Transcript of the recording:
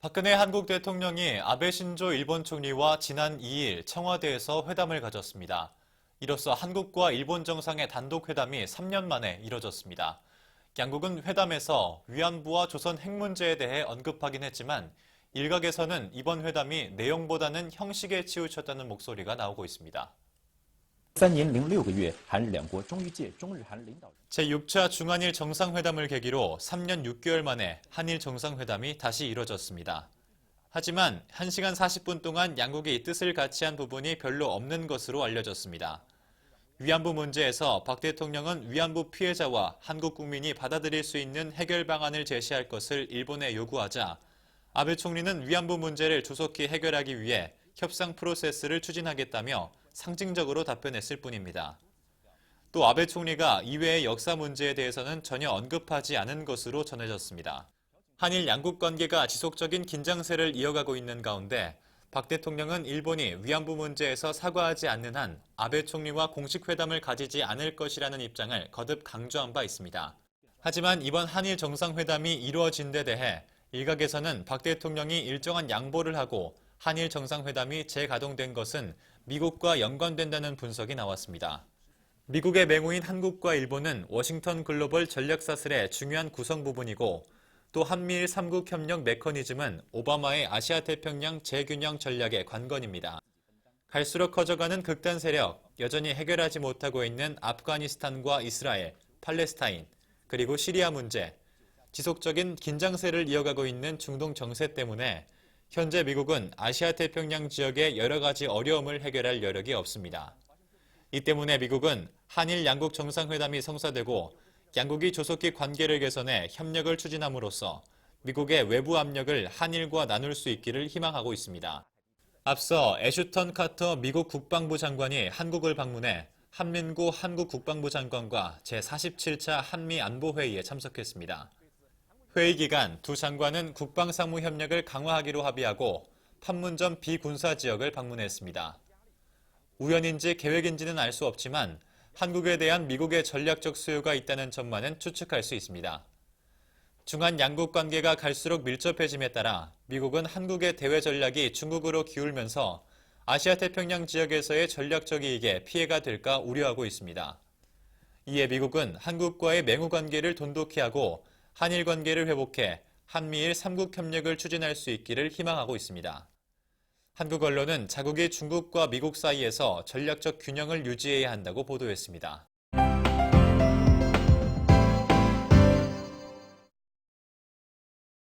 박근혜 한국 대통령이 아베 신조 일본 총리와 지난 2일 청와대에서 회담을 가졌습니다. 이로써 한국과 일본 정상의 단독 회담이 3년 만에 이뤄졌습니다. 양국은 회담에서 위안부와 조선 핵 문제에 대해 언급하긴 했지만 일각에서는 이번 회담이 내용보다는 형식에 치우쳤다는 목소리가 나오고 있습니다. 제6차 중한일 정상회담을 계기로 3년 6개월 만에 한일 정상회담이 다시 이뤄졌습니다. 하지만 1시간 40분 동안 양국이 뜻을 같이 한 부분이 별로 없는 것으로 알려졌습니다. 위안부 문제에서 박 대통령은 위안부 피해자와 한국 국민이 받아들일 수 있는 해결 방안을 제시할 것을 일본에 요구하자 아베 총리는 위안부 문제를 조속히 해결하기 위해 협상 프로세스를 추진하겠다며 상징적으로 답변했을 뿐입니다. 또 아베 총리가 이외의 역사 문제에 대해서는 전혀 언급하지 않은 것으로 전해졌습니다. 한일 양국 관계가 지속적인 긴장세를 이어가고 있는 가운데 박 대통령은 일본이 위안부 문제에서 사과하지 않는 한 아베 총리와 공식 회담을 가지지 않을 것이라는 입장을 거듭 강조한 바 있습니다. 하지만 이번 한일 정상회담이 이루어진 데 대해 일각에서는 박 대통령이 일정한 양보를 하고 한일 정상회담이 재가동된 것은 미국과 연관된다는 분석이 나왔습니다. 미국의 맹호인 한국과 일본은 워싱턴 글로벌 전략사슬의 중요한 구성 부분이고 또 한미일 3국 협력 메커니즘은 오바마의 아시아태평양 재균형 전략의 관건입니다. 갈수록 커져가는 극단 세력, 여전히 해결하지 못하고 있는 아프가니스탄과 이스라엘, 팔레스타인, 그리고 시리아 문제, 지속적인 긴장세를 이어가고 있는 중동 정세 때문에 현재 미국은 아시아태평양 지역의 여러 가지 어려움을 해결할 여력이 없습니다. 이 때문에 미국은 한일 양국 정상회담이 성사되고 양국이 조속히 관계를 개선해 협력을 추진함으로써 미국의 외부 압력을 한일과 나눌 수 있기를 희망하고 있습니다. 앞서 애슈턴 카터 미국 국방부 장관이 한국을 방문해 한민구 한국 국방부 장관과 제47차 한미안보회의에 참석했습니다. 회의 기간 두 장관은 국방상무 협력을 강화하기로 합의하고 판문점 비군사 지역을 방문했습니다. 우연인지 계획인지는 알 수 없지만 한국에 대한 미국의 전략적 수요가 있다는 점만은 추측할 수 있습니다. 중한 양국 관계가 갈수록 밀접해짐에 따라 미국은 한국의 대외 전략이 중국으로 기울면서 아시아태평양 지역에서의 전략적 이익에 피해가 될까 우려하고 있습니다. 이에 미국은 한국과의 맹후 관계를 돈독히 하고 한일 관계를 회복해 한미일 3국 협력을 추진할 수 있기를 희망하고 있습니다. 한국 언론은 자국이 중국과 미국 사이에서 전략적 균형을 유지해야 한다고 보도했습니다.